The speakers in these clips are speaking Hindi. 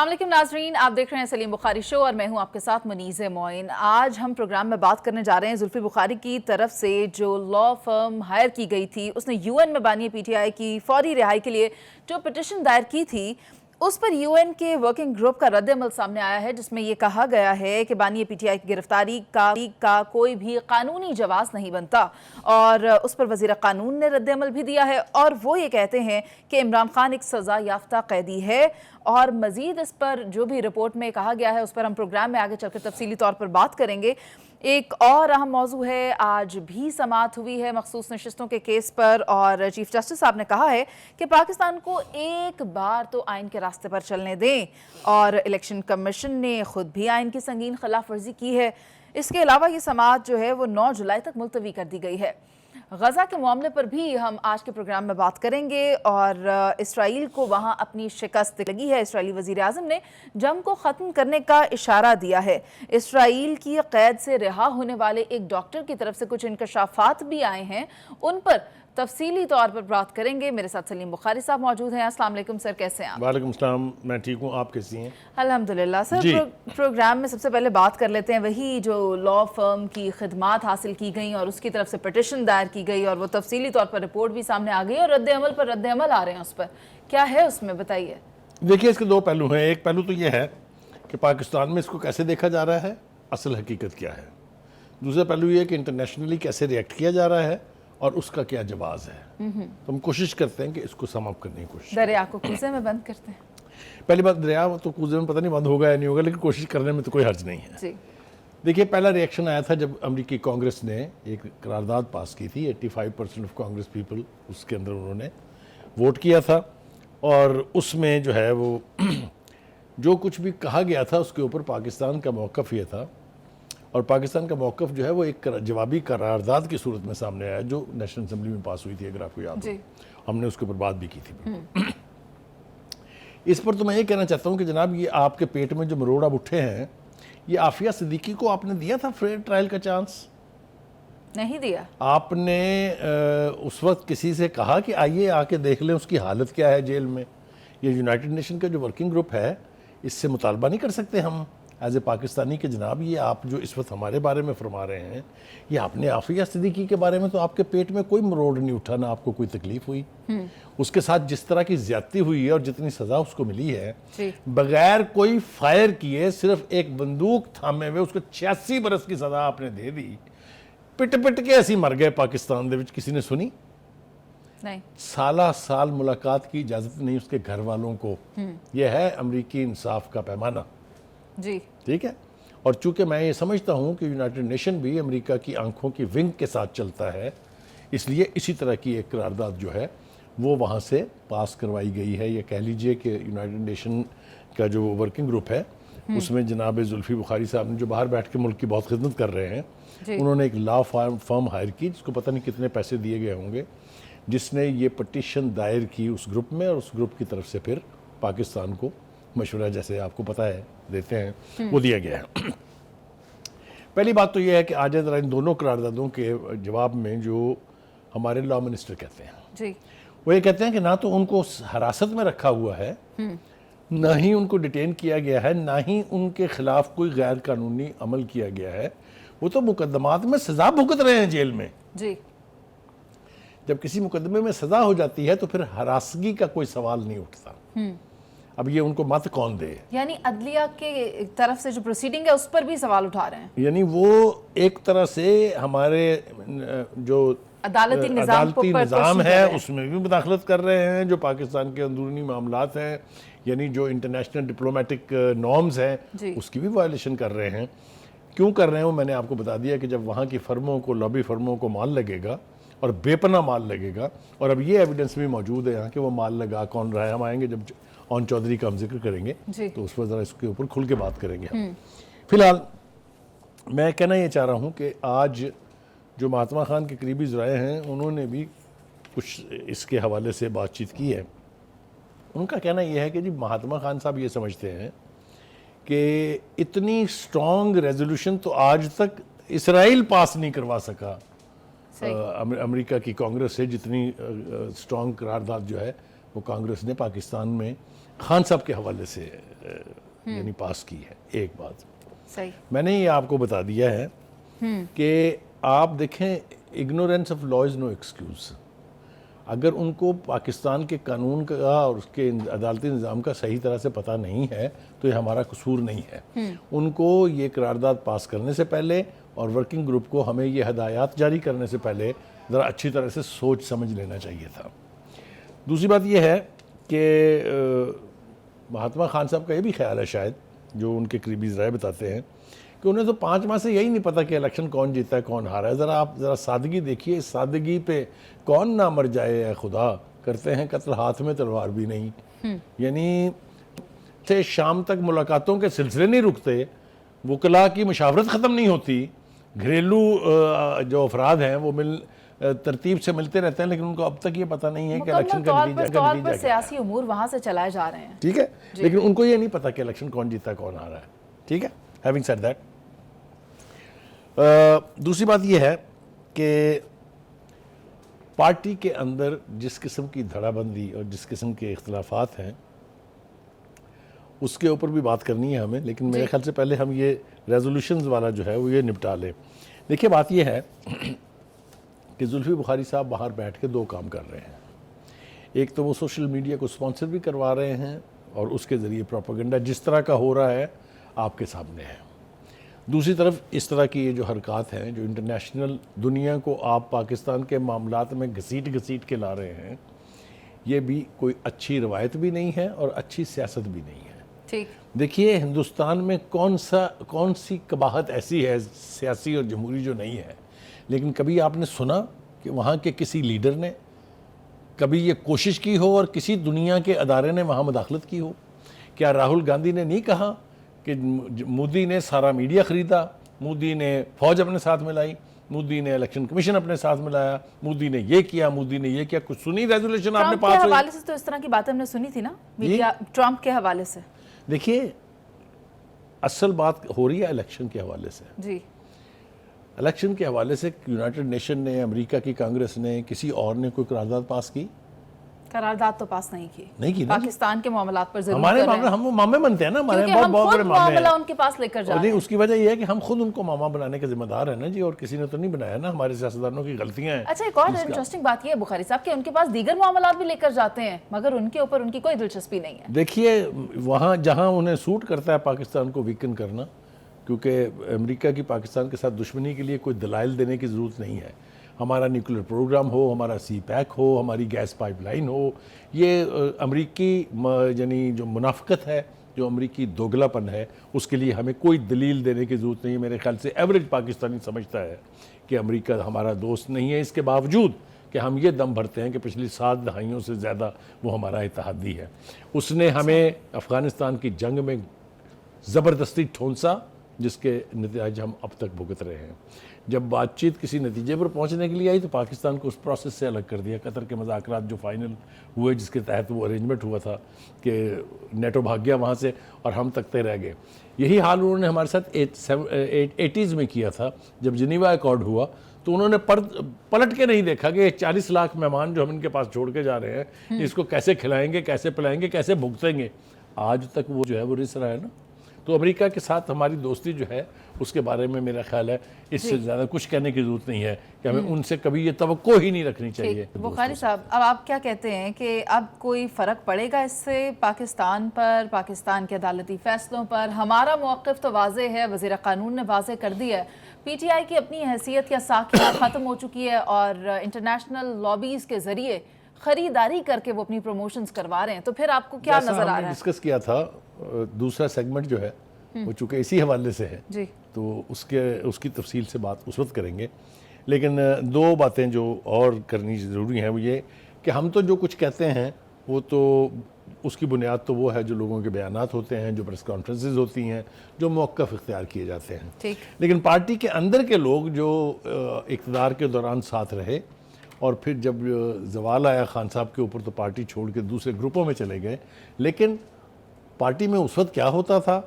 अस्सलाम वालेकुम नाजरीन, आप देख रहे हैं सलीम बुखारी शो और मैं हूं आपके साथ मुनीज़ मोइन। आज हम प्रोग्राम में बात करने जा रहे हैं जुल्फी बुखारी की तरफ से जो लॉ फर्म हायर की गई थी, उसने यूएन में बानी पीटीआई की फौरी रिहाई के लिए जो पिटिशन दायर की थी, उस पर यूएन के वर्किंग ग्रुप का रद्द-ए-अमल सामने आया है, जिसमें यह कहा गया है कि बानी पीटीआई की गिरफ्तारी का कोई भी कानूनी जवाज नहीं बनता और उस पर वज़ीर कानून ने रद्द-ए-अमल भी दिया है और वो ये कहते हैं कि इमरान खान एक सज़ा याफ्ता कैदी है। और मज़ीद इस पर जो भी रिपोर्ट में कहा गया है उस पर हम प्रोग्राम में आगे चलकर तफसीली तौर पर बात करेंगे। एक और अहम मौजू है, आज भी समाअत हुई है मखसूस नशिस्तों के केस पर और चीफ जस्टिस साहब ने कहा है कि पाकिस्तान को एक बार तो आइन के रास्ते पर चलने दें और इलेक्शन कमीशन ने खुद भी आइन की संगीन खिलाफ वर्जी की है। इसके अलावा ये समाअत जो है वो 9 जुलाई तक मुलतवी कर दी गई है। गजा के मामले पर भी हम आज के प्रोग्राम में बात करेंगे और इसराइल को वहां अपनी शिकस्त लगी है। इसराइली वजीर आज़म ने जंग को ख़त्म करने का इशारा दिया है। इसराइल की कैद से रिहा होने वाले एक डॉक्टर की तरफ से कुछ इंकशाफात भी आए हैं, उन पर तफसीली तौर पर बात करेंगे। मेरे साथ सलीम बुखारी साहब मौजूद हैं। अस्सलाम वालेकुम सर, कैसे हैं आप? वालेकुम सलाम, मैं ठीक हूँ, आप कैसी हैं? अल्हम्दुलिल्लाह सर। प्रोग्राम में सबसे पहले बात कर लेते हैं वही जो लॉ फर्म की खिदमात हासिल की गई और उसकी तरफ से पिटिशन दायर की गई और वो तफसीली तौर पर रिपोर्ट भी सामने आ गई और रद्द-ए-अमल पर रद्द-ए-अमल आ रहे हैं, उस पर क्या है उसमें बताइए। देखिए, इसके दो पहलू हैं। एक पहलू तो ये है कि पाकिस्तान में इसको कैसे देखा जा रहा है, असल हकीकत क्या है। दूसरा पहलू ये कि इंटरनेशनली कैसे रिएक्ट किया जा रहा है और उसका क्या जवाब है। तो हम कोशिश करते हैं कि इसको सम अप करने की कोशिश। दरिया को कूजे में बंद करते हैं। पहली बात, दरिया तो कूजे में पता नहीं बंद होगा या नहीं होगा, लेकिन कोशिश करने में तो कोई हर्ज नहीं है जी। देखिए, पहला रिएक्शन आया था जब अमेरिकी कांग्रेस ने एक करारदाद पास की थी। 85% ऑफ कांग्रेस पीपल उसके अंदर उन्होंने वोट किया था और उसमें जो है वो जो कुछ भी कहा गया था उसके ऊपर पाकिस्तान का मौक़िफ़ ये था और पाकिस्तान का मौक़िफ़ जो है वो एक जवाबी करारदाद की सूरत में सामने आया जो नेशनल असेंबली में पास हुई थी, अगर आपको याद हो। हमने उसके ऊपर बात भी की थी। इस पर तो मैं ये कहना चाहता हूँ कि जनाब, ये आपके पेट में जो मरोड़ अब उठे हैं, ये आफिया सिद्दीकी को आपने दिया था फेयर ट्रायल का चांस? नहीं दिया। आपने उस वक्त किसी से कहा कि आइए आके देख लें उसकी हालत क्या है जेल में? ये यूनाइटेड नेशन का जो वर्किंग ग्रुप है, इससे मुतालबा नहीं कर सकते हम एज ए पाकिस्तानी के जनाब, ये आप जो इस वक्त हमारे बारे में फरमा रहे हैं, ये आपने आफिया सिद्दीकी के बारे में तो आपके पेट में कोई मरोड़ नहीं उठा, ना आपको कोई तकलीफ हुई। उसके साथ जिस तरह की ज्यादती हुई है और जितनी सजा उसको मिली है, बगैर कोई फायर किए सिर्फ एक बंदूक थामे हुए उसको 86 बरस की सजा आपने दे दी। पिट पिट के ऐसी मर गए पाकिस्तान दे विच, किसी ने सुनी नहीं। साला साल मुलाकात की इजाजत नहीं उसके घर वालों को। यह है अमरीकी इंसाफ का पैमाना जी, ठीक है। और चूंकि मैं ये समझता हूँ कि यूनाइटेड नेशन भी अमेरिका की आंखों की विंग के साथ चलता है, इसलिए इसी तरह की एक करारदाद जो है वो वहाँ से पास करवाई गई है। ये कह लीजिए कि यूनाइटेड नेशन का जो वर्किंग ग्रुप है उसमें जनाब जुल्फी बुखारी साहब ने, जो बाहर बैठ के मुल्क की बहुत खिदमत कर रहे हैं, उन्होंने एक लॉ फर्म हायर की जिसको पता नहीं कितने पैसे दिए गए होंगे, जिसने ये पटिशन दायर की उस ग्रुप में और उस ग्रुप की तरफ से फिर पाकिस्तान को मशवरा, जैसे आपको पता है, देते हैं, वो दिया गया है। पहली बात तो यह है कि आज जरा इन दोनों करारदादों के जवाब में जो हमारे लॉ मिनिस्टर कहते हैं जी, वो ये कहते हैं कि ना तो उनको हिरासत में रखा हुआ है, ना ही उनको डिटेन किया गया है, ना ही उनके खिलाफ कोई गैर कानूनी अमल किया गया है। वो तो मुकदमात में सजा भुगत रहे हैं जेल में जी। जब किसी मुकदमे में सजा हो जाती है तो फिर हरासगी का कोई सवाल नहीं उठता। अब ये उनको मत कौन दे, यानी अदलिया के तरफ से जो प्रोसीडिंग है उस पर भी सवाल उठा रहे हैं। यानी वो एक तरह से हमारे जो अदालती निज़ाम है उसमें भी मुदाखलत कर रहे हैं, जो पाकिस्तान के अंदरूनी मामलात हैं, यानी जो इंटरनेशनल डिप्लोमेटिक नॉर्म्स हैं उसकी भी वायलेशन कर रहे हैं। क्यों कर रहे हैं वो मैंने आपको बता दिया कि जब वहाँ की फर्मों को, लॉबी फर्मों को माल लगेगा और बेपना माल लगेगा, और अब ये एविडेंस भी मौजूद है यहाँ कि वो माल लगा कौन रहा है। हम आएंगे जब ऑन चौधरी का हम जिक्र करेंगे तो उस पर ज़रा इसके ऊपर खुल के बात करेंगे हम। फिलहाल मैं कहना ये चाह रहा हूँ कि आज जो महात्मा खान के करीबी ज़राए हैं उन्होंने भी कुछ इसके हवाले से बातचीत की है। उनका कहना यह है कि जी महात्मा खान साहब ये समझते हैं कि इतनी स्ट्रॉन्ग रेजोल्यूशन तो आज तक इसराइल पास नहीं करवा सका अमेरिका की कांग्रेस से, जितनी स्ट्रॉन्ग करारदाद जो है वो कांग्रेस ने पाकिस्तान में खान साहब के हवाले से यानी पास की है। एक बात सही, मैंने ये आपको बता दिया है कि आप देखें, ignorance of law is no excuse. अगर उनको पाकिस्तान के कानून का और उसके अदालती निज़ाम का सही तरह से पता नहीं है तो ये हमारा कसूर नहीं है। उनको ये करारदाद पास करने से पहले और वर्किंग ग्रुप को हमें ये हदायत जारी करने से पहले ज़रा अच्छी तरह से सोच समझ लेना चाहिए था। दूसरी बात यह है कि महात्मा खान साहब का ये भी ख्याल है शायद, जो उनके करीबी ज़राए बताते हैं, कि उन्हें तो 5 माह से यही नहीं पता कि इलेक्शन कौन जीता है कौन हारा है। ज़रा आप ज़रा सादगी देखिए, इस सादगी पे कौन ना मर जाए है खुदा, करते हैं कत्ल हाथ में तलवार भी नहीं। यानी से शाम तक मुलाकातों के सिलसिले नहीं रुकते, वकला की मुशावरत ख़त्म नहीं होती, घरेलू जो अफराद हैं वो तरतीब से मिलते रहते हैं, लेकिन उनको अब तक ये पता नहीं है कि इलेक्शन का नतीजा सियासी उमूर वहाँ से चलाए जा रहे हैं। ठीक है, लेकिन उनको ये नहीं पता कि इलेक्शन कौन जीता कौन हारा है। ठीक है, हैविंग सेड दैट, दूसरी बात यह है कि पार्टी के अंदर जिस किस्म की धड़ाबंदी और जिस किस्म के इख्तलाफात हैं उसके ऊपर भी बात करनी है हमें, लेकिन मेरे ख्याल से पहले हम ये रेजोल्यूशंस वाला जो है वो ये निपटा लें। देखिए, बात ये है कि जुल्फी बुखारी साहब बाहर बैठ के 2 काम कर रहे हैं। एक तो वो सोशल मीडिया को स्पॉन्सर भी करवा रहे हैं और उसके ज़रिए प्रोपेगेंडा जिस तरह का हो रहा है आपके सामने है। दूसरी तरफ इस तरह की ये जो हरकत हैं, जो इंटरनेशनल दुनिया को आप पाकिस्तान के मामलात में घसीट के ला रहे हैं, ये भी कोई अच्छी रवायत भी नहीं है और अच्छी सियासत भी नहीं है। ठीक, देखिए, हिंदुस्तान में कौन सी कबाहत ऐसी है सियासी और जमहूरी जो नहीं है, लेकिन कभी आपने सुना कि वहाँ के किसी लीडर ने कभी ये कोशिश की हो और किसी दुनिया के अदारे ने वहाँ मुदाखलत की हो? क्या राहुल गांधी ने नहीं कहा कि मोदी ने सारा मीडिया ख़रीदा, मोदी ने फ़ौज अपने साथ मिलाई, मोदी ने इलेक्शन कमीशन अपने साथ मिलाया, मोदी ने ये किया, मोदी ने ये किया? कुछ सुनी रेजोल्यूशन आपने पास हुई? हवाले से तो इस तरह की बातें हमने सुनी थी ना मीडिया, ट्रंप के हवाले से। देखिए, असल बात हो रही है इलेक्शन के हवाले से। जी, इलेक्शन के हवाले से यूनाइटेड नेशन ने, अमेरिका की कांग्रेस ने, किसी और ने कोई करारदाद पास की? करारदाद तो पास नहीं की ना। पाकिस्तान के मामलात पर जरूर हमारे मामले, हम वो मामे बनते हैं ना, हमारे क्योंकि हम बहुत खुद बड़े मामे मामला हैं। उनके पास लेकर जा रहे हैं। उसकी वजह यह है कि हम खुद उनको मामा बनाने के जिम्मेदार हैं ना जी, और किसी ने तो नहीं बनाया ना, हमारे सियासतदानों की गलतियां हैं। अच्छा, एक और इंटरेस्टिंग बात यह है बुखारी साहब कि उनके पास दीगर मामलात भी लेकर जाते हैं, मगर उनके ऊपर उनकी कोई दिलचस्पी नहीं है। देखिए, वहाँ जहाँ उन्हें सूट करता है पाकिस्तान को वीकन करना, क्योंकि अमेरिका की पाकिस्तान के साथ दुश्मनी के लिए कोई दलाइल देने की ज़रूरत नहीं है। हमारा न्यूक्लियर प्रोग्राम हो, हमारा CPEC हो, हमारी गैस पाइपलाइन हो, ये अमरीकी यानी जो मुनाफकत है, जो अमरीकी दोगलापन है, उसके लिए हमें कोई दलील देने की ज़रूरत नहीं है। मेरे ख्याल से एवरेज पाकिस्तानी समझता है कि अमरीका हमारा दोस्त नहीं है, इसके बावजूद कि हम ये दम भरते हैं कि पिछली 7 दहाइयों से ज़्यादा वो हमारा इत्तेहादी है। उसने हमें अफ़गानिस्तान की जंग में ज़बरदस्ती ठोंसा, जिसके नतीजे हम अब तक भुगत रहे हैं। जब बातचीत किसी नतीजे पर पहुंचने के लिए आई तो पाकिस्तान को उस प्रोसेस से अलग कर दिया। कतर के मुज़ाकरात जो फाइनल हुए, जिसके तहत वो अरेंजमेंट हुआ था कि नेटो भाग गया वहाँ से और हम तकते रह गए, यही हाल उन्होंने हमारे साथ 80s में किया था। जब जिनीवा अकॉर्ड हुआ तो उन्होंने पलट के नहीं देखा कि 40 लाख मेहमान जो हम इनके पास छोड़ के जा रहे हैं, इसको कैसे खिलाएंगे, कैसे पिलाएंगे, कैसे भुगतेंगे। आज तक वो जो है वो रिस रहा है ना। तो अमेरिका के साथ हमारी दोस्ती जो है उसके बारे में मेरा ख्याल है इससे ज़्यादा कुछ कहने की ज़रूरत नहीं है कि हमें उनसे कभी ये तवक्को ही नहीं रखनी चाहिए। बुखारी साहब, अब आप क्या कहते हैं कि अब कोई फ़र्क पड़ेगा इससे पाकिस्तान पर, पाकिस्तान के अदालती फ़ैसलों पर? हमारा मौक़िफ़ तो वाज़े है, वज़ीर क़ानून ने वाज़े कर दिया है, PTI की अपनी हैसियत या साखियाँ ख़त्म हो चुकी है और इंटरनेशनल लॉबीज़ के ज़रिए ख़रीदारी करके वो अपनी प्रमोशंस करवा रहे हैं, तो फिर आपको क्या नज़र आ रहा है? डिस्कस किया था, दूसरा सेगमेंट जो है वो चूँकि इसी हवाले से है जी, तो उसकी तफसील से बात उस वक्त करेंगे। लेकिन 2 बातें जो और करनी ज़रूरी हैं वो ये कि हम तो जो कुछ कहते हैं वो तो उसकी बुनियाद तो वो है जो लोगों के बयानात होते हैं, जो प्रेस कॉन्फ्रेंसेस होती हैं, जो मौक़िफ़ इख्तियार किए जाते हैं। ठीक। लेकिन पार्टी के अंदर के लोग जो इक़्तिदार के दौरान साथ रहे और फिर जब ज़वाल आया खान साहब के ऊपर तो पार्टी छोड़ के दूसरे ग्रुपों में चले गए। लेकिन पार्टी में उस वक्त क्या होता था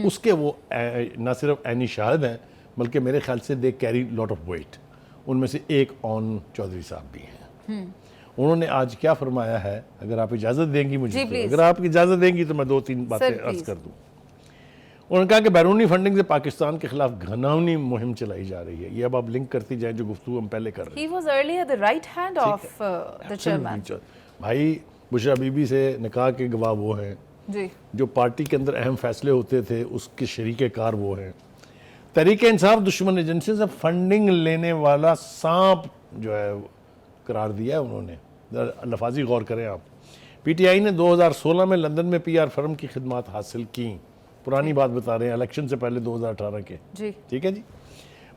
उसके वो ना सिर्फ ऐनी शाहिद हैं बल्कि मेरे ख्याल से they carry lot of weight. उनमें से एक ऑन चौधरी साहब भी हैं। उन्होंने आज क्या फरमाया है, अगर आप इजाज़त देंगी मुझे जी, तो, प्लीज़। अगर आप इजाज़त देंगी तो मैं 2-3 बातें अर्ज प्लीज़। कर दूँ। उन्होंने कहा कि बैरूनी फंडिंग से पाकिस्तान के खिलाफ घिनौनी मुहिम चलाई जा रही है। ये अब आप लिंक करती जाएं जो गुफ्तगू हम पहले कर रहे He was earlier the right hand of the chairman. हैं। भाई बुशरा बीबी से निकाह के गवाह वो हैं, जी जो पार्टी के अंदर अहम फैसले होते थे उसके शरीके कार वो हैं। तहरीक इंसाफ दुश्मन एजेंसी से फंडिंग लेने वाला सांप जो है करार दिया है उन्होंने। लफाजी गौर करें आप। पीटीआई ने 2016 में लंदन में पीआर फर्म की खिदमात हासिल की। पुरानी बात बता रहे हैं, इलेक्शन से पहले 2018 के। जी ठीक है जी।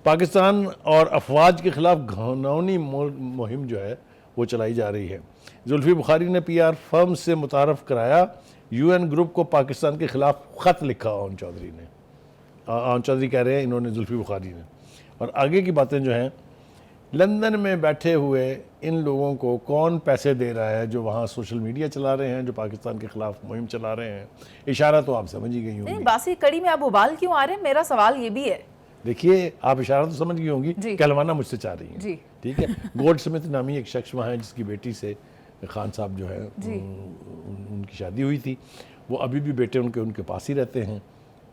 पाकिस्तान और अफवाज के खिलाफ घिनौनी मुहिम जो है वो चलाई जा रही है। जुल्फी बुखारी ने पीआर फर्म से मुतारफ़ कराया। यूएन ग्रुप को पाकिस्तान के खिलाफ ख़त लिखा आन चौधरी ने। आन चौधरी कह रहे हैं इन्होंने, जुल्फी बुखारी ने। और आगे की बातें जो हैं, लंदन में बैठे हुए इन लोगों को कौन पैसे दे रहा है जो वहाँ सोशल मीडिया चला रहे हैं, जो पाकिस्तान के खिलाफ मुहिम चला रहे हैं। इशारा तो आप समझ ही गई होंगी। नहीं, बासी कड़ी में आप उबाल क्यों आ रहे हैं, मेरा सवाल ये भी है। देखिए, आप इशारा तो समझ गई होंगी, जी। कहलवाना मुझसे चाह रही हैं। जी ठीक है। गोल्ड स्मिथ नामी एक शख्स वहाँ है जिसकी बेटी से खान साहब जो है उनकी शादी हुई थी। वो अभी भी बेटे उनके पास ही रहते हैं।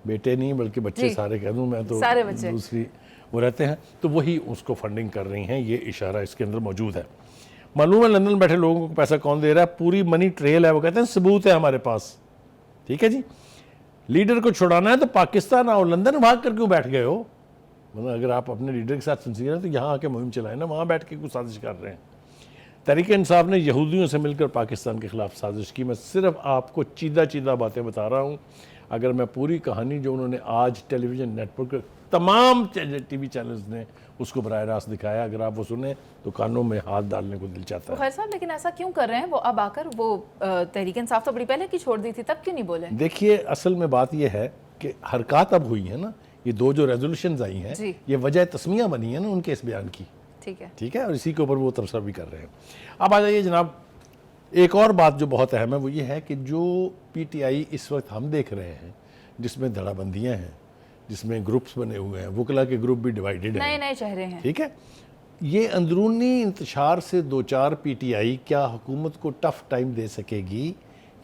बेटे नहीं बल्कि बच्चे जी। सारे कह दूँ मैं तो, सारे बच्चे। दूसरी वो रहते हैं, तो वही उसको फंडिंग कर रही हैं। ये इशारा इसके अंदर मौजूद है। मालूम है लंदन बैठे लोगों को पैसा कौन दे रहा है, पूरी मनी ट्रेल है। वो कहते हैं सबूत है हमारे पास। ठीक है जी। लीडर को छुड़ाना है तो पाकिस्तान आओ, लंदन भाग कर क्यों बैठ गए हो? मतलब अगर आप अपने लीडर के साथ सिंसियर हैं तो यहाँ आके मुहिम चलाएं ना, वहाँ बैठ के कुछ साजिश कर रहे हैं। तहरीक इंसाफ ने यहूदियों से मिलकर पाकिस्तान के खिलाफ साजिश की। मैं सिर्फ आपको चीदा बातें बता रहा हूँ। अगर मैं पूरी कहानी जो उन्होंने आज टेलीविज़न नेटवर्क तमाम टीवी चैनल्स ने उसको बराह रास्त दिखाया, अगर आप वो सुने तो कानों में हाथ डालने को दिल चाहता है। खैर साहब, लेकिन ऐसा क्यों कर रहे हैं वो अब आकर? वो तहरीक इंसाफ तो बड़ी पहले की छोड़ दी थी, तब क्यों नहीं बोले? देखिए, असल में बात यह है कि हरकत अब हुई है ना, ये दो जो रेजोल्यूशन आई हैं, जी। ये वजह तस्मियाँ बनी है ना उनके इस बयान की। ठीक है। ठीक है, और इसी के ऊपर वो तबसरा भी कर रहे हैं। अब आ जाइए जनाब, एक और बात जो बहुत अहम है वो ये है कि जो पीटीआई इस वक्त हम देख रहे हैं, जिसमें धड़ाबंदियाँ हैं, जिसमें ग्रुप्स बने हुए हैं, वकला के ग्रुप भी डिवाइडेड हैं, नए नए चेहरे हैं। ठीक है, ये अंदरूनी इंतशार से 2-4 पीटीआई क्या हुकूमत को टफ टाइम दे सकेगी?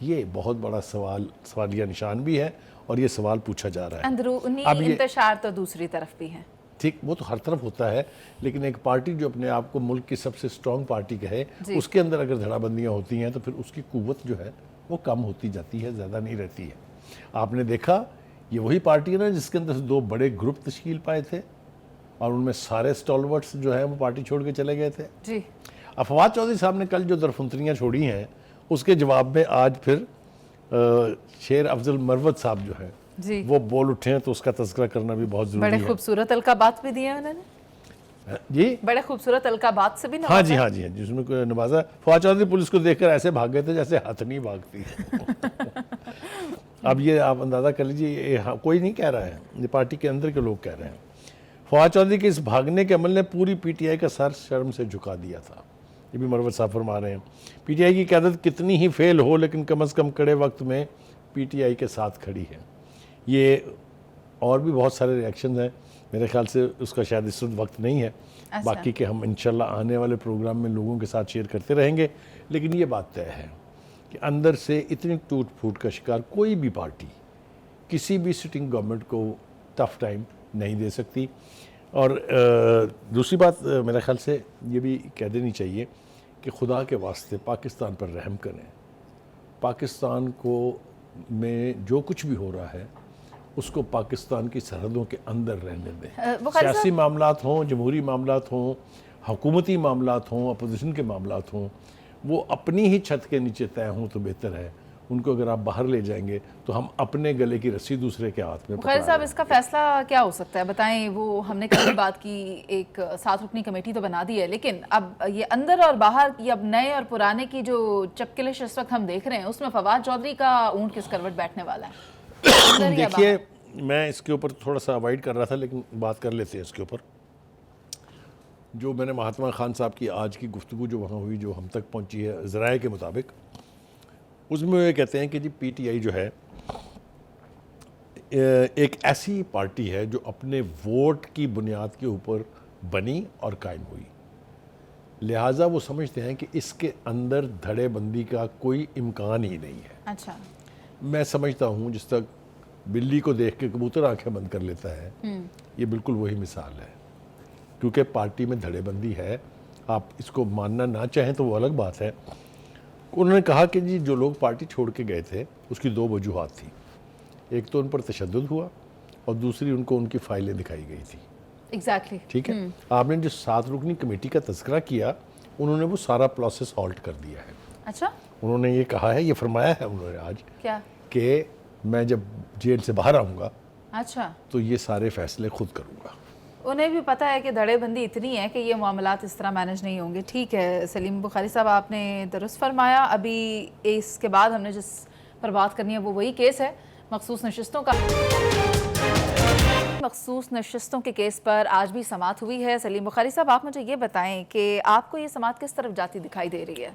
ये बहुत बड़ा सवालिया निशान भी है और ये सवाल पूछा जा रहा है। अंदरूनी अब ये- इंतशार तो दूसरी तरफ भी है। ठीक, वो तो हर तरफ होता है, लेकिन एक पार्टी जो अपने आप को मुल्क की सबसे स्ट्रॉन्ग पार्टी कहे, जी। उसके अंदर अगर धड़ाबंदियाँ होती हैं तो फिर उसकी कुव्वत जो है वो कम होती जाती है, ज़्यादा नहीं रहती है। आपने देखा, ये वही पार्टी है ना जिसके अंदर से 2 बड़े ग्रुप तश्कील पाए थे और उनमें सारे स्टॉलवर्ट्स जो है वो पार्टी छोड़ के चले गए थे। जी अफवाज चौधरी साहब ने कल जो दरफुंतरियाँ छोड़ी हैं, उसके जवाब में आज फिर शेर अफजल मरवत साहब जो है जी वो बोल उठे हैं, तो उसका तज़किरा करना भी बहुत ज़रूरी बड़े है। खूबसूरत अलकाबात भी दिए हैं उन्होंने। जी बड़े खूबसूरत अलकाबात से भी हाँ जी, नवाजा। हाँ जी, हाँ जी, जिसमें कोई नवाजा। फवाद चौधरी पुलिस को देखकर ऐसे भाग गए थे जैसे हथनी भागती है। अब ये आप अंदाज़ा कर लीजिए, ये कोई नहीं कह रहा है, ये पार्टी के अंदर के लोग कह रहे हैं। फवाद चौधरी के इस भागने के अमल ने पूरी पीटीआई का सर शर्म से झुका दिया था। ये भी मरवत साहब फरमा रहे हैं। पीटीआई की क़यादत कितनी ही फेल हो, लेकिन कम अज़ कम कड़े वक्त में पीटीआई के साथ खड़ी है। ये और भी बहुत सारे रिएक्शन हैं, मेरे ख्याल से उसका शायद इस वक्त नहीं है। अच्छा। बाकी के हम इंशाल्लाह आने वाले प्रोग्राम में लोगों के साथ शेयर करते रहेंगे। लेकिन ये बात तय है कि अंदर से इतनी टूट फूट का शिकार कोई भी पार्टी किसी भी सिटिंग गवर्नमेंट को टफ टाइम नहीं दे सकती। और दूसरी बात मेरे ख्याल से ये भी कह देनी चाहिए कि खुदा के वास्ते पाकिस्तान पर रहम करें। पाकिस्तान को में जो कुछ भी हो रहा है उसको पाकिस्तान की सरहदों के अंदर रहने दें। बुखारी सियासी मामलात हों, जमहूरी मामलात हों, हुकूमती मामलात हों, अपोजिशन के मामलात हों, वो अपनी ही छत के नीचे तय हों तो बेहतर है। उनको अगर आप बाहर ले जाएंगे तो हम अपने गले की रस्सी दूसरे के हाथ में पकड़ा बुखारी साहब, लेंगे। इसका फैसला क्या हो सकता है बताएं? वो हमने कल बात की, एक 7 रुकनी कमेटी तो बना दी है, लेकिन अब ये अंदर और बाहर की, अब नए और पुराने की जो चपकिलिश इस वक्त हम देख रहे हैं, उसमें फवाद चौधरी का ऊंट किस करवट बैठने वाला है? अंदर या देखिए, बाहर? मैं इसके ऊपर थोड़ा सा अवॉइड कर रहा था, लेकिन बात कर लेते हैं इसके ऊपर। जो मैंने महात्मा खान साहब की आज की गुफ्तगू जो वहाँ हुई, जो हम तक पहुँची है ज़राए के मुताबिक, उसमें वे कहते हैं कि जी पीटीआई जो है एक ऐसी पार्टी है जो अपने वोट की बुनियाद के ऊपर बनी और कायम हुई। लिहाजा वो समझते हैं कि इसके अंदर धड़ेबंदी का कोई इम्कान ही नहीं है। अच्छा। मैं समझता हूँ जिस तक बिल्ली को देख के कबूतर आंखें बंद कर लेता है, ये बिल्कुल वही मिसाल है। क्योंकि पार्टी में धड़ेबंदी है, आप इसको मानना ना चाहें तो वो अलग बात है। उन्होंने कहा कि जी जो लोग पार्टी छोड़ के गए थे उसकी दो वजूहात थी, एक तो उन पर तशद्दुद हुआ और दूसरी उनको उनकी फाइलें दिखाई गई थी। एग्जैक्टली। ठीक है। आपने जो 7 रुकनी कमेटी का तज़किरा किया, उन्होंने वो सारा प्रोसेस हॉल्ट कर दिया है। अच्छा। उन्होंने ये कहा है, ये फरमाया है उन्होंने आज क्या? कि मैं जब जेल से बाहर आऊँगा अच्छा, तो ये सारे फैसले खुद करूँगा। उन्हें भी पता है कि धड़ेबंदी इतनी है कि ये मामलात इस तरह मैनेज नहीं होंगे। ठीक है सलीम बुखारी साहब, आपने दुरुस्त फरमाया। अभी इसके बाद हमने जिस पर बात करनी है वो वही केस है मखसूस नशिस्तों का। मखसूस नशिस्तों के केस पर आज भी समाअत हुई है। सलीम बुखारी साहब, आप मुझे ये बताएं कि आपको ये समाअत किस तरफ जाती दिखाई दे रही है?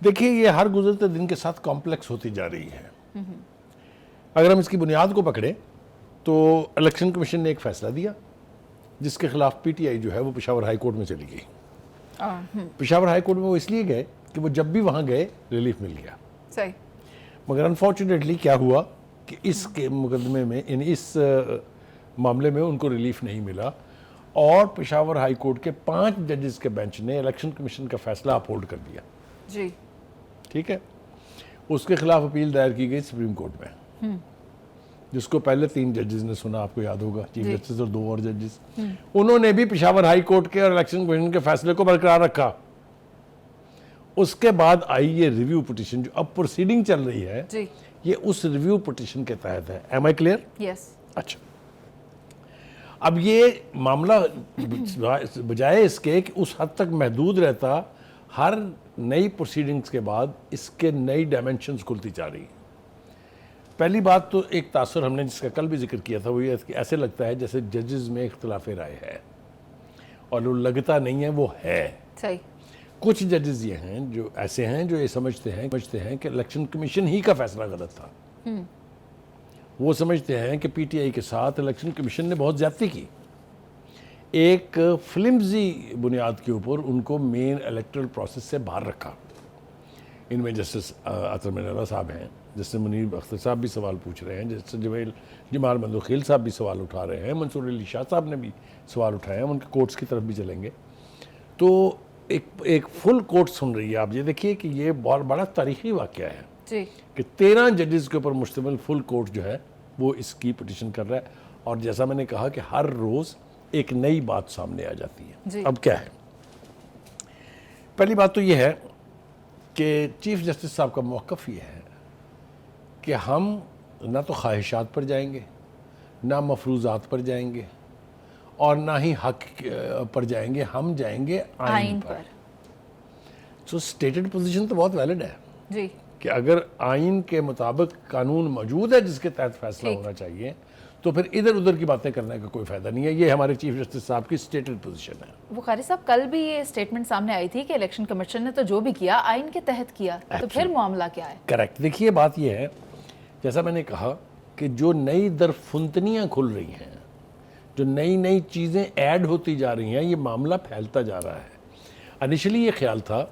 देखिए, ये हर गुजरते दिन के साथ कॉम्प्लेक्स होती जा रही है। अगर हम इसकी बुनियाद को पकड़े तो इलेक्शन कमीशन ने एक फैसला दिया जिसके खिलाफ पीटीआई जो है वो पेशावर हाई कोर्ट में चली गई। पेशावर हाई कोर्ट में वो इसलिए गए कि वो जब भी वहां गए रिलीफ मिल गया। सही। मगर अनफॉर्चुनेटली क्या हुआ कि इसके मुकदमे में, इन इस मामले में उनको रिलीफ नहीं मिला और पेशावर हाई कोर्ट के 5 जजेस के बेंच ने इलेक्शन कमीशन का फैसला अपहोल्ड कर दिया। जी। ठीक है। उसके खिलाफ अपील दायर की गई सुप्रीम कोर्ट में, जिसको पहले 3 जजेस ने सुना, आपको याद होगा, चीफ जस्टिस और 2 और जजेस। उन्होंने भी पेशावर हाई कोर्ट के और इलेक्शन कमीशन के फैसले को बरकरार रखा। उसके बाद आई ये रिव्यू पिटीशन जो अब प्रोसीडिंग चल रही है जी। ये उस रिव्यू पिटीशन के तहत है। Am I clear? यस। अच्छा, अब ये मामला बजाय इसके कि उस हद तक महदूद रहता, हर नई प्रोसीडिंग्स के बाद इसके नई डायमेंशंस खुलती जा रही है। पहली बात तो एक तासुर हमने जिसका कल भी जिक्र किया था वो ये कि ऐसे लगता है जैसे जजेस में इख्तिलाफ राय है, और वो लगता नहीं है, वो है। सही। कुछ जजेस ये हैं जो ऐसे हैं जो ये समझते हैं कि इलेक्शन कमीशन ही का फैसला गलत था। वो समझते हैं कि पीटीआई के साथ इलेक्शन कमीशन ने बहुत ज्यादती की। एक फ्लिम्जी बुनियाद के ऊपर उनको मेन इलेक्टरल प्रोसेस से बाहर रखा। इनमें जस्टिस अतर मिनरा साहब हैं, जस्टिस मुनीर अख्तर साहब भी सवाल पूछ रहे हैं, जस्टिस जमाल मंदोखिल साहब भी सवाल उठा रहे हैं, मंसूर अली शाह साहब ने भी सवाल उठाए हैं, उनके कोर्ट्स की तरफ भी चलेंगे। तो एक फुल कोर्ट सुन रही है। आप ये देखिए कि ये बहुत बड़ा तारीखी वाक़या है जी। कि 13 जजेस के ऊपर मुश्तमिल फुल कोर्ट जो है वो इसकी पिटीशन कर रहा है। और जैसा मैंने कहा कि हर रोज़ एक नई बात सामने आ जाती है। अब क्या है, पहली बात तो ये है कि चीफ जस्टिस साहब का मौक़िफ़ ये है कि हम ना तो ख्वाहिशात पर जाएंगे, ना मफरूज़ात पर जाएंगे, और ना ही हक पर जाएंगे, हम जाएंगे आइन पर। सो स्टेटेड पोजीशन तो बहुत वैलिड है जी कि अगर आइन के मुताबिक कानून मौजूद है जिसके तहत फैसला होना चाहिए, तो फिर इधर उधर की बातें करने का कोई फायदा नहीं है। ये हमारे चीफ जस्टिस साहब की स्टेटेड पोजीशन है। बुखारी साहब, कल भी ये स्टेटमेंट सामने आई थी कि इलेक्शन कमीशन ने तो जो भी किया आइन के तहत किया, तो फिर मामला क्या है? करेक्ट। देखिए, बात ये है, जैसा मैंने कहा कि जो नई दरफुंतनियाँ खुल रही हैं, जो नई नई चीज़ें ऐड होती जा रही हैं, ये मामला फैलता जा रहा है। इनिशियली ये ख्याल था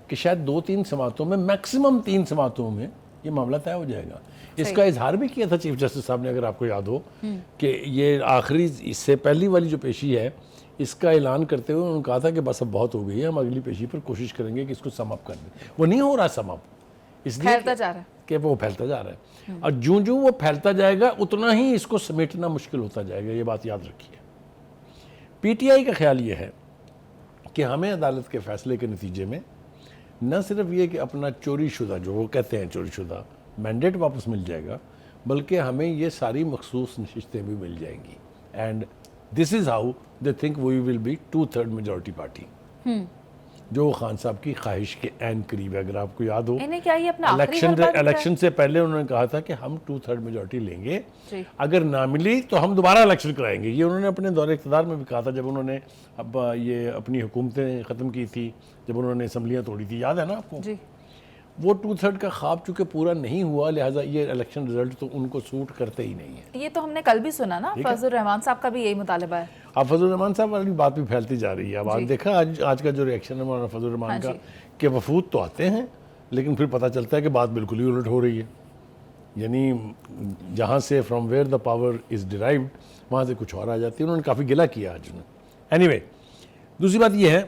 कि शायद 2-3 समातों में, मैक्सिमम 3 समातों में ये मामला तय हो जाएगा। इसका इजहार भी किया था चीफ जस्टिस साहब ने, अगर आपको याद हो, कि ये आखिरी, इससे पहली वाली जो पेशी है, इसका ऐलान करते हुए उन्होंने कहा था कि बस अब बहुत हो गई है, हम अगली पेशी पर कोशिश करेंगे कि इसको सम अप कर दें। वो नहीं हो रहा सम अप, इसलिए फैलता जा रहा है कि वो फैलता जा रहा है, और जूं जूं वो फैलता जाएगा उतना ही इसको समेटना मुश्किल होता जाएगा। ये बात याद रखिए। पीटीआई का ख्याल ये है कि हमें अदालत के फैसले के नतीजे में न सिर्फ ये कि अपना चोरी शुदा, जो वो कहते हैं चोरी शुदा मैंडेट वापस मिल जाएगा, बल्कि हमें ये सारी मखसूस नशिस्तें भी मिल जाएंगी। And this is how they think we will be 2/3 majority party, जो खान साहब की ख्वाहिश के एन करीब है। अगर आपको याद हो, इन्हें क्या ये अपना आखिरी इलेक्शन से पहले उन्होंने कहा था कि हम 2/3 मेजॉरिटी लेंगे, जी। अगर ना मिली तो हम दोबारा इलेक्शन कराएंगे। ये उन्होंने अपने दौरे इक़्तिदार में भी कहा था, जब उन्होंने अब ये अपनी हुकूमतें ख़त्म की थी, जब उन्होंने असम्बलियाँ तोड़ी थी, याद है ना आपको? जी। वो 2/3 का ख्वाब चूंकि पूरा नहीं हुआ, लिहाजा ये इलेक्शन रिजल्ट तो उनको सूट करते ही नहीं है। ये तो हमने कल भी सुना ना, फजलुर रहमान साहब का भी यही मुतालबा है। अब फजलुर रहमान साहब वाली बात भी फैलती जा रही है। अब आज देखा आज का जो रिएक्शन है मौलाना फजलुर रहमान का, कि वफूद तो आते हैं लेकिन फिर पता चलता है कि बात बिल्कुल ही उलट हो रही है। यानी जहाँ से from where the power is derived वहाँ से कुछ और आ जाती है। उन्होंने काफ़ी गिला किया आज उन्होंने। एनीवे, दूसरी बात यह है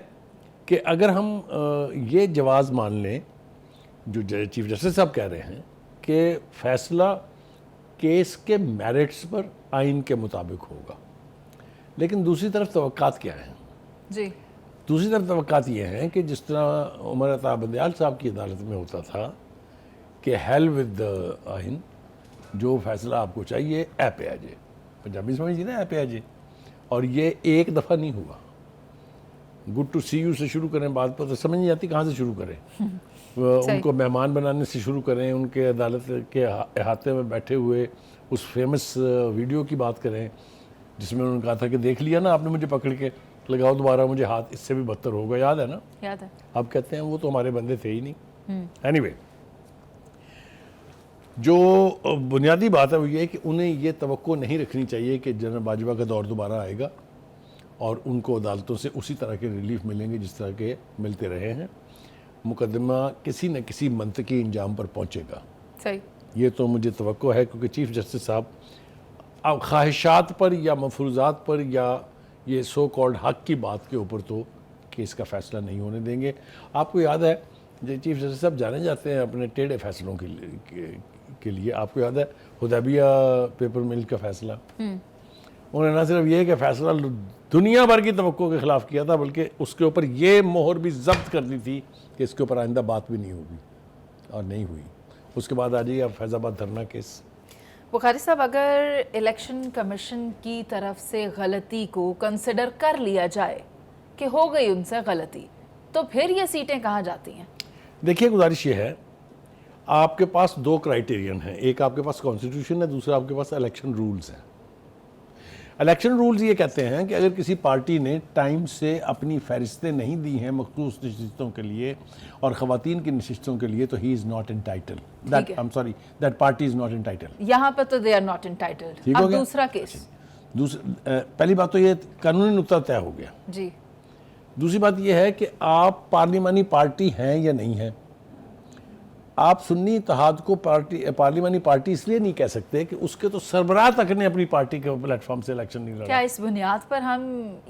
कि अगर हम ये जवाज़ मान लें जो चीफ जस्टिस साहब कह रहे हैं कि फ़ैसला केस के मेरिट्स पर आइन के मुताबिक होगा, लेकिन दूसरी तरफ तवक्कात क्या है जी? दूसरी तरफ तवक्कात ये हैं कि जिस तरह उमर अता बंदयाल साहब की अदालत में होता था कि हेल विद द आइन, जो फैसला आपको चाहिए ऐ पे आ जाए, पंजाबी समझिए ना, ऐ पे आ जाए। और ये एक दफ़ा नहीं हुआ। गुड टू सी यू से शुरू करें बात पर, तो समझ नहीं आती कहाँ से शुरू करें। उनको मेहमान बनाने से शुरू करें, उनके अदालत के अहाते में बैठे हुए उस फेमस वीडियो की बात करें जिसमें उन्होंने कहा था कि देख लिया ना आपने मुझे पकड़ के, लगाओ दोबारा मुझे हाथ, इससे भी बदतर होगा। याद है ना? याद है। अब कहते हैं वो तो हमारे बंदे थे ही नहीं। एनीवे, जो बुनियादी बात है वो ये है कि उन्हें ये तवक्को नहीं रखनी चाहिए कि जनरल बाजवा का दौर दोबारा आएगा और उनको अदालतों से उसी तरह के रिलीफ मिलेंगे जिस तरह के मिलते रहे हैं। मुकदमा किसी न किसी मंतकी इंजाम पर पहुंचेगा। सही, ये तो मुझे तवक्को है, क्योंकि चीफ जस्टिस साहब अब ख्वाहिशात पर या मफरूज़ात पर या ये सो कॉल्ड हक की बात के ऊपर तो केस का फ़ैसला नहीं होने देंगे। आपको याद है जो चीफ जस्टिस साहब जाने जाते हैं अपने टेढ़े फैसलों के लिए। आपको याद है हुदैबिया पेपर मिल का फ़ैसला, उन्होंने न सिर्फ ये कि फ़ैसला दुनिया भर की तवक्को के ख़िलाफ़ किया था, बल्कि उसके ऊपर ये मोहर भी ज़ब्त कर दी थी कि इसके ऊपर आइंदा बात भी नहीं होगी, और नहीं हुई। उसके बाद आ जाइए अब फैज़ाबाद धरना केस। बुखारी साहब, अगर इलेक्शन कमीशन की तरफ से गलती को कंसिडर कर लिया जाए कि हो गई उनसे गलती, तो फिर ये सीटें कहाँ जाती हैं? देखिए, गुजारिश ये है, आपके पास दो क्राइटेरियन हैं। एक आपके पास कॉन्स्टिट्यूशन है, दूसरा आपके पास इलेक्शन रूल्स हैं। इलेक्शन रूल्स ये कहते हैं कि अगर किसी पार्टी ने टाइम से अपनी फहरिस्तें नहीं दी हैं मखसूस नशिस्तों के लिए और ख़वातीन की नशिस्तों के लिए, तो he is not entitled, that I am sorry, that party is not entitled. यहाँ पर तो दे आर नॉट एंटाइटल्ड। ठीक हो अब गया? दूसरा केस, पहली बात तो ये कानूनी नुक्ता तय हो गया। जी। दूसरी बात यह है कि आप पार्लिमानी पार्टी हैं या नहीं हैं। आप सुन्नी इत्तेहाद को पार्लिमानी पार्टी इसलिए नहीं कह सकते कि उसके तो सरबराह तक ने अपनी पार्टी के प्लेटफॉर्म से इलेक्शन नहीं लड़ा। क्या इस बुनियाद पर हम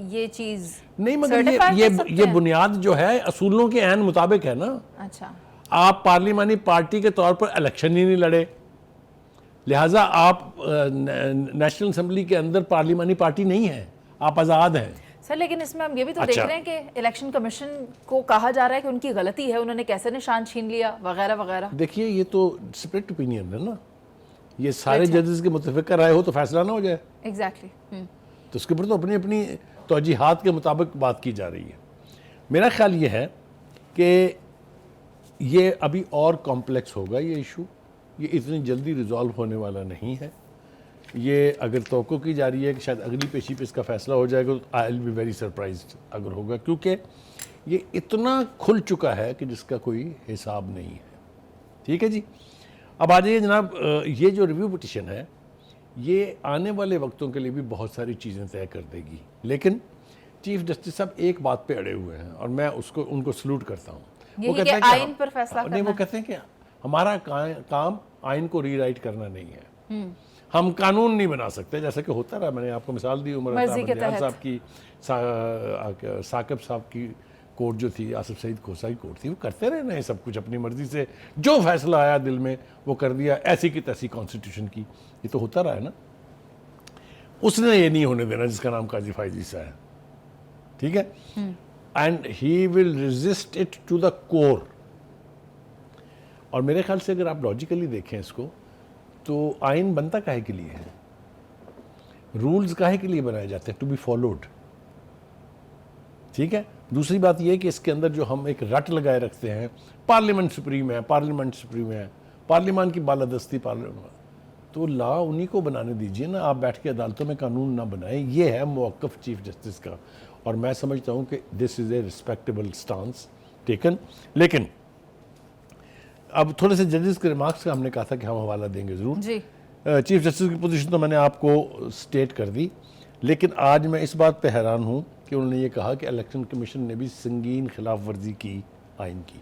ये चीज नहीं, मतलब ये बुनियाद जो है असूलों के ऐन मुताबिक है ना। अच्छा, आप पार्लिमानी पार्टी के तौर पर इलेक्शन ही नहीं लड़े, लिहाजा आप नेशनल असेंबली के अंदर पार्लिमानी पार्टी नहीं है, आप आज़ाद हैं। सर लेकिन इसमें हम ये भी तो देख रहे हैं कि इलेक्शन कमीशन को कहा जा रहा है कि उनकी गलती है, उन्होंने कैसे निशान छीन लिया वगैरह वगैरह। देखिए, ये तो स्प्लिट ओपिनियन है ना, ये सारे जजेस के मुतफिक राय हो तो फैसला ना हो जाए। एग्जैक्टली। तो उसके ऊपर तो अपनी अपनी तौजीहात के मुताबिक बात की जा रही है। मेरा ख्याल ये है कि ये अभी और कॉम्प्लेक्स होगा ये इशू, ये इतनी जल्दी रिजॉल्व होने वाला नहीं है। ये अगर तवक्को की जा रही है कि शायद अगली पेशी पे इसका फैसला हो जाएगा, तो I will be very surprised अगर होगा, क्योंकि ये इतना खुल चुका है कि जिसका कोई हिसाब नहीं है। ठीक है जी, अब आ जाइए जनाब, ये जो रिव्यू पिटिशन है ये आने वाले वक्तों के लिए भी बहुत सारी चीज़ें तय कर देगी, लेकिन चीफ जस्टिस साहब एक बात पे अड़े हुए हैं और मैं उनको सलूट करता हूँ। वो कहते हैं आइन पर फैसला नहीं, वो कहते हैं कि हमारा काम आइन को रीराइट करना नहीं है, हम कानून नहीं बना सकते, जैसा कि होता रहा। मैंने आपको मिसाल दी उमर साहब की, साकिब साहब की कोर्ट जो थी, आसिफ सईद खोसाई कोर्ट थी, वो करते रहे ना सब कुछ अपनी मर्जी से, जो फैसला आया दिल में वो कर दिया, ऐसी की तैसी कॉन्स्टिट्यूशन की। ये तो होता रहा है ना। उसने ये नहीं होने देना जिसका नाम काजी फायजी सा है, ठीक है, and he will resist it to the core. और मेरे ख्याल से अगर आप लॉजिकली देखें इसको, तो आइन बनता काहे के लिए है, रूल्स काहे के लिए बनाए जाते हैं, टू बी फॉलोड। ठीक है, दूसरी बात यह है कि इसके अंदर जो हम एक रट लगाए रखते हैं, पार्लियामेंट सुप्रीम है, पार्लियामेंट सुप्रीम है, पार्लियामान की बालादस्ती, पार्लियामेंट, तो लॉ उन्हीं को बनाने दीजिए ना, आप बैठ के अदालतों में कानून ना बनाएं। ये है मौक़िफ़ चीफ जस्टिस का, और मैं समझता हूँ कि this is a respectable stance taken. लेकिन अब थोड़े से जजेस के रिमार्क्स का हमने कहा था कि हम हवाला देंगे ज़रूर। जी चीफ जस्टिस की पोजीशन तो मैंने आपको स्टेट कर दी, लेकिन आज मैं इस बात पे हैरान हूँ कि उन्होंने ये कहा कि इलेक्शन कमीशन ने भी संगीन खिलाफ वर्जी की आइन की।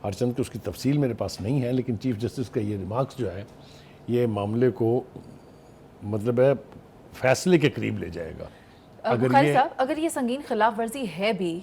हरचंद की उसकी तफसील मेरे पास नहीं है, लेकिन चीफ जस्टिस का ये रिमार्क्स जो है ये मामले को मतलब है फैसले के करीब ले जाएगा। बुखारी साहब, अगर ये संगीन खिलाफ वर्जी है भी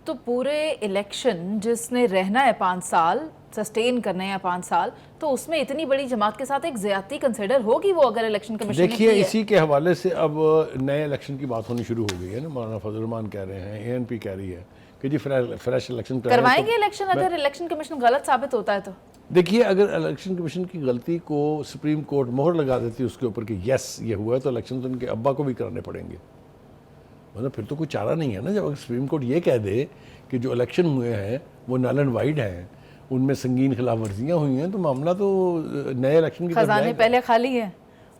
तो पूरे इलेक्शन जिसने रहना है 5 साल, सस्टेन करना है 5 साल, तो उसमें इतनी बड़ी जमात के साथ एक ज्यादती कंसिडर होगी वो अगर इलेक्शन कमीशन ने देखिए की है। इसी के हवाले से अब नए इलेक्शन की बात होनी शुरू हो गई है ना। मौलाना फजल रहमान कह रहे हैं, ANP कह रही है कि जी फ्रेश इलेक्शन करवाएंगे इलेक्शन अगर इलेक्शन कमीशन गलत साबित होता है तो। देखिए अगर इलेक्शन कमीशन की गलती को सुप्रीम कोर्ट मोहर लगा देती है उसके ऊपर कि यस ये हुआ है, तो इलेक्शन तो इनके अब्बा को भी कराने पड़ेंगे। मतलब फिर तो कोई चारा नहीं है ना। जब अगर सुप्रीम कोर्ट ये कह दे कि जो इलेक्शन हुए हैं वो नल एंड वाइड हैं, उनमें संगीन खिलाफ वर्जियाँ हुई हैं, तो मामला तो नए इलेक्शन की खजाने पहले खाली हैं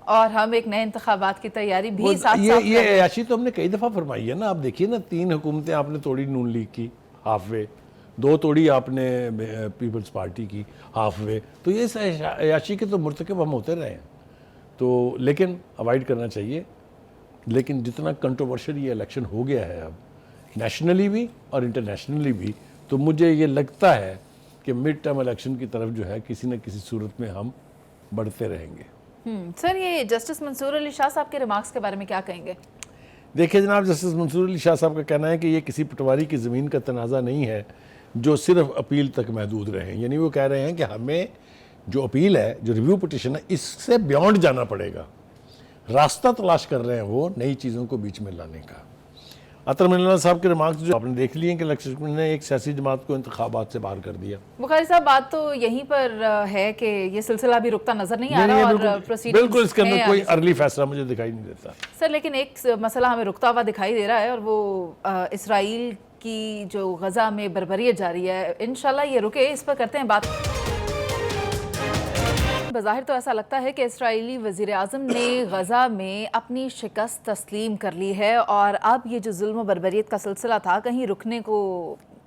और हम एक नए इंतखाबात की तैयारी भी साथ ये अयाशी तो हमने कई दफ़ा फरमाई है ना। आप देखिए ना, 3 हुकूमतें आपने तोड़ी नून लीग की हाफ वे, 2 तोड़ी आपने पीपल्स पार्टी की हाफ वे, तो ये इस अयाशी के तो मुर्तकब हम होते रहे हैं। तो लेकिन अवॉइड करना चाहिए। लेकिन जितना कंट्रोवर्शियल ये इलेक्शन हो गया है अब नेशनली भी और इंटरनेशनली भी, तो मुझे ये लगता है कि मिड टर्म इलेक्शन की तरफ जो है किसी न किसी सूरत में हम बढ़ते रहेंगे। सर, ये जस्टिस मंसूर अली शाह साहब के रिमार्क्स के बारे में क्या कहेंगे? देखिए जनाब, जस्टिस मंसूर अली शाह साहब का कहना है कि ये किसी पटवारी की ज़मीन का तनाज़ा नहीं है जो सिर्फ अपील तक महदूद रहे। यानी वो कह रहे हैं कि हमें जो अपील है, जो रिव्यू पिटिशन है, इससे बियॉन्ड जाना पड़ेगा। रास्ता तलाश कर रहे हैं वो नई चीज़ों को बीच में लाने का। अतर मिल्ला साहब के रिमार्क्स जो आपने देख लिए कि इलेक्शन ने एक सियासी जमात को इंतखाबात से बाहर कर दिया। बुखारी साहब, बात तो यहीं पर है कि ये सिलसिला भी रुकता नजर नहीं आ रहा और बिल्कुल इसके अंदर कोई अर्ली फैसला मुझे दिखाई नहीं देता सर। लेकिन एक मसला हमें रुकता हुआ दिखाई दे रहा है और वो इसराइल की जो गजा में बर्बरियत जारी है, इंशाल्लाह ये रुके। इस पर करते हैं बात। बज़ाहिर तो ऐसा लगता है कि इस्राएली वज़ीर आज़म ने गज़ा में अपनी शिकस्त तस्लीम कर ली है और अब ये जो जुल्म व बर्बरियत का सिलसिला था कहीं रुकने को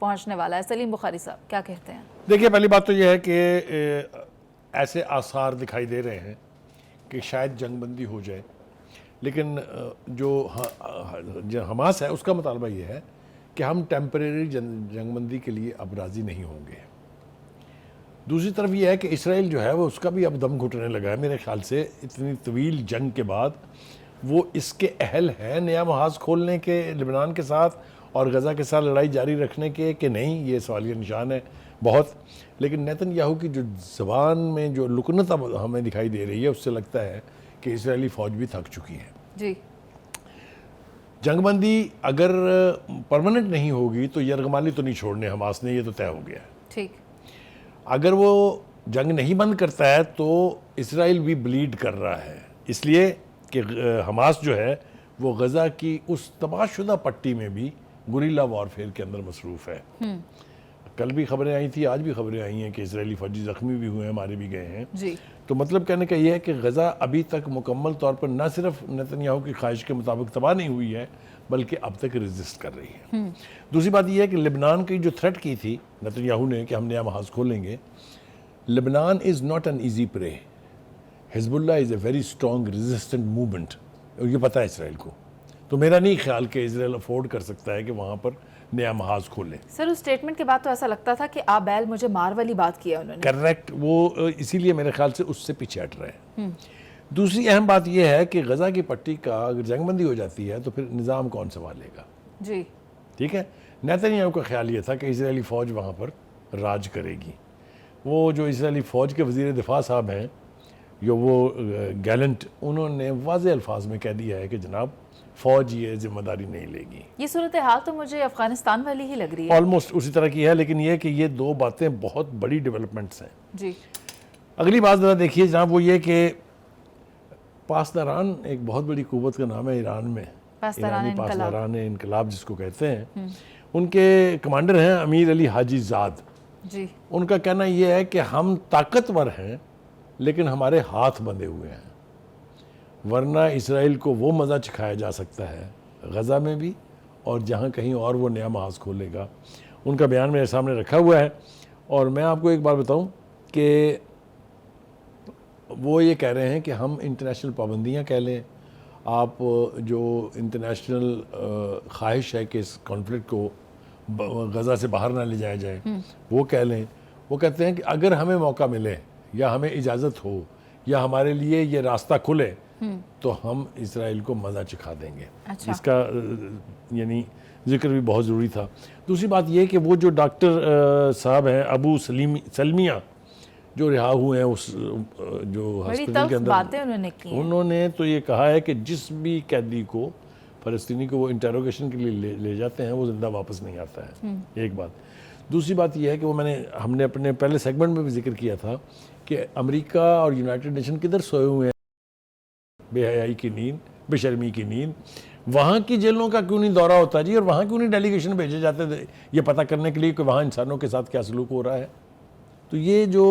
पहुंचने वाला है। सलीम बुखारी साहब क्या कहते हैं? देखिए पहली बात तो ये है कि ऐसे आसार दिखाई दे रहे हैं कि शायद जंगबंदी हो जाए, लेकिन जो हमास है उसका मुतालबा ये है कि हम टेम्परेरी जंगबंदी के लिए अब राज़ी नहीं होंगे। दूसरी तरफ ये है कि इसराइल जो है वो उसका भी अब दम घुटने लगा है मेरे ख्याल से। इतनी तवील जंग के बाद वो इसके अहल है नया महाज खोलने के लिबनान के साथ और गज़ा के साथ लड़ाई जारी रखने के कि नहीं, ये सवालिया निशान है बहुत। लेकिन नेतन्याहू की जो ज़बान में जो लुकनत अब हमें दिखाई दे रही है, उससे लगता है कि इसराइली फ़ौज भी थक चुकी है जी। जंगबंदी अगर परमानेंट नहीं होगी तो यरगमाली तो नहीं छोड़ने हमास ने, ये तो तय हो गया है। ठीक, अगर वो जंग नहीं बंद करता है तो इसराइल भी ब्लीड कर रहा है, इसलिए कि हमास जो है वो गज़ा की उस तबाहशुदा पट्टी में भी गुरिल्ला वॉरफेयर के अंदर मसरूफ़ है। कल भी खबरें आई थी, आज भी खबरें आई हैं कि इसराइली फौजी ज़ख्मी भी हुए हैं, मारे भी गए हैं जी। तो मतलब कहने का ये है कि गज़ा अभी तक मुकम्मल तौर पर न सिर्फ नेतन्याहू की ख्वाहिश के मुताबिक तबाह नहीं हुई है, बल्कि अब तक रेजिस्ट कर रही है। दूसरी बात यह है कि लिबनान की जो थ्रेट की थी नेतन्याहू ने कि हम नया महाज खोलेंगे, लिबनान is not an easy prey. Hezbollah is a very strong resistant movement, और ये पता है इसराइल को। तो मेरा नहीं ख्याल कि इसराइल अफोर्ड कर सकता है कि वहाँ पर नया महाज खोले। सर, उस स्टेटमेंट के बाद तो ऐसा लगता था कि आप बैल मुझे मार वाली बात की है उन्होंने। करेक्ट, वो इसीलिए मेरे ख्याल से उससे पीछे हट रहे हैं। दूसरी अहम बात यह है कि गज़ा की पट्टी का अगर जंगबंदी हो जाती है तो फिर निज़ाम कौन संभालेगा? जी ठीक है। नेतन्याहू का ख्याल ये था कि इजरायली फ़ौज वहाँ पर राज करेगी। वो जो इजरायली फ़ौज के वज़ीर दिफा साहब हैं, जो वो गैलेंट, उन्होंने वाज़ेह अल्फाज में कह दिया है कि जनाब फ़ौज ये जिम्मेदारी नहीं लेगी। ये सूरत हाल तो मुझे अफगानिस्तान वाली ही लग रही है। ऑलमोस्ट उसी तरह की है, लेकिन ये कि ये दो बातें बहुत बड़ी डेवलपमेंट्स हैं जी। अगली बात ज़रा देखिए जनाब, वो ये कि पासदारान एक बहुत बड़ी कुव्वत का नाम है ईरान में, ईरानी पासदारान इनकलाब जिसको कहते हैं। उनके कमांडर हैं अमीर अली हाजी ज़ाद जी। उनका कहना यह है कि हम ताकतवर हैं लेकिन हमारे हाथ बंधे हुए हैं, वरना इसराइल को वो मज़ा चखाया जा सकता है गज़ा में भी और जहाँ कहीं और वो नया महाज खोलेगा। उनका बयान मेरे सामने रखा हुआ है और मैं आपको एक बात बताऊं कि वो ये कह रहे हैं कि हम इंटरनेशनल पाबंदियां कह लें, आप जो इंटरनेशनल ख्वाहिश है कि इस कॉन्फ्लिक्ट को गज़ा से बाहर ना ले जाया जाए वो कह लें। वो कहते हैं कि अगर हमें मौका मिले या हमें इजाज़त हो या हमारे लिए ये रास्ता खुले तो हम इसराइल को मज़ा चखा देंगे। अच्छा। इसका यानी जिक्र भी बहुत ज़रूरी था। दूसरी बात यह कि वो जो डॉक्टर साहब हैं अबू सलमिया जो रिहा हुए हैं उस जो हॉस्पिटल के अंदर, बातें उन्होंने की हैं। उन्होंने तो ये कहा है कि जिस भी कैदी को फ़लस्तीनी को वो इंटरोगेशन के लिए ले जाते हैं वो ज़िंदा वापस नहीं आता है। एक बात। दूसरी बात यह है कि वो हमने अपने पहले सेगमेंट में भी जिक्र किया था कि अमेरिका और यूनाइटेड नेशन किधर सोए हुए हैं बेहयाई की नींद, बेशर्मी की नींद। वहाँ की जेलों का क्यों नहीं दौरा होता जी, और वहाँ क्यों नहीं डेलीगेशन भेजे जाते थे ये पता करने के लिए कि वहाँ इंसानों के साथ क्या सलूक हो रहा है। तो ये जो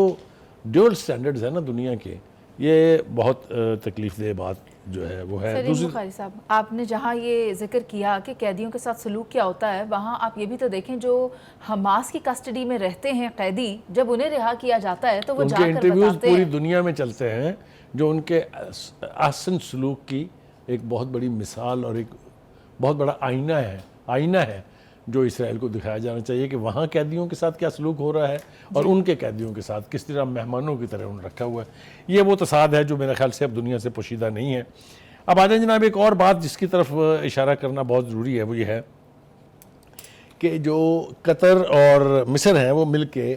ड्यूल स्टैंडर्ड्स है ना दुनिया के, ये बहुत तकलीफ दह बात जो है वो है। सलीम बुखारी साहब, आपने जहाँ ये जिक्र किया कि कैदियों के साथ सलूक क्या होता है, वहाँ आप ये भी तो देखें जो हमास की कस्टडी में रहते हैं कैदी, जब उन्हें रिहा किया जाता है तो वो उनके इंटरव्यूज पूरी दुनिया में चलते हैं जो उनके आसन सलूक की एक बहुत बड़ी मिसाल और एक बहुत बड़ा आईना है जो इसराइल को दिखाया जाना चाहिए कि वहाँ कैदियों के साथ क्या सलूक हो रहा है और उनके कैदियों के साथ किस तरह मेहमानों की तरह उन्हें रखा हुआ है। ये वो तसाद है जो मेरे ख्याल से अब दुनिया से पोशीदा नहीं है। अब आ जाए जनाब एक और बात जिसकी तरफ इशारा करना बहुत ज़रूरी है, वो ये है कि जो कतर और मिस्र हैं वो मिल के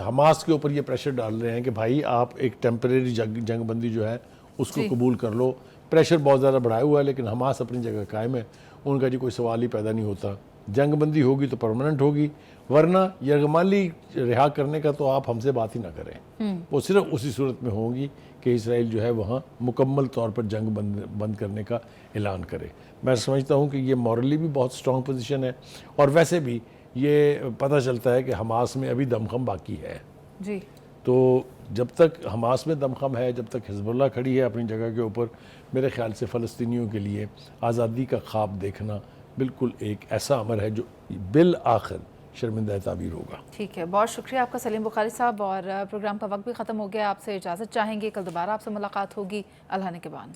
हमास के ऊपर ये प्रेशर डाल रहे हैं कि भाई आप एक टेम्परेरी जंगबंदी जो है उसको कबूल कर लो। प्रेशर बहुत ज़्यादा बढ़ाया हुआ है लेकिन हमास अपनी जगह कायम है। उनका जी कोई सवाल ही पैदा नहीं होता, जंगबंदी होगी तो परमानेंट होगी, वरना यरगमाली रिहा करने का तो आप हमसे बात ही ना करें। वो सिर्फ उसी सूरत में होगी कि इसराइल जो है वहाँ मुकम्मल तौर पर जंग बंद करने का ऐलान करे। मैं समझता हूँ कि ये मॉरली भी बहुत स्ट्रॉन्ग पोजीशन है और वैसे भी ये पता चलता है कि हमास में अभी दमखम बाकी है जी। तो जब तक हमास में दमखम है, जब तक हिजबुल्लाह खड़ी है अपनी जगह के ऊपर, मेरे ख्याल से फ़लस्तीनियों के लिए आज़ादी का ख्वाब देखना बिल्कुल एक ऐसा अमर है जो बिल आखिर शर्मिंदा ताबीर होगा। ठीक है, बहुत शुक्रिया आपका सलीम बुखारी साहब, और प्रोग्राम का वक्त भी ख़त्म हो गया। आपसे इजाज़त चाहेंगे, कल दोबारा आपसे मुलाकात होगी। अल्लाह ने के बाद।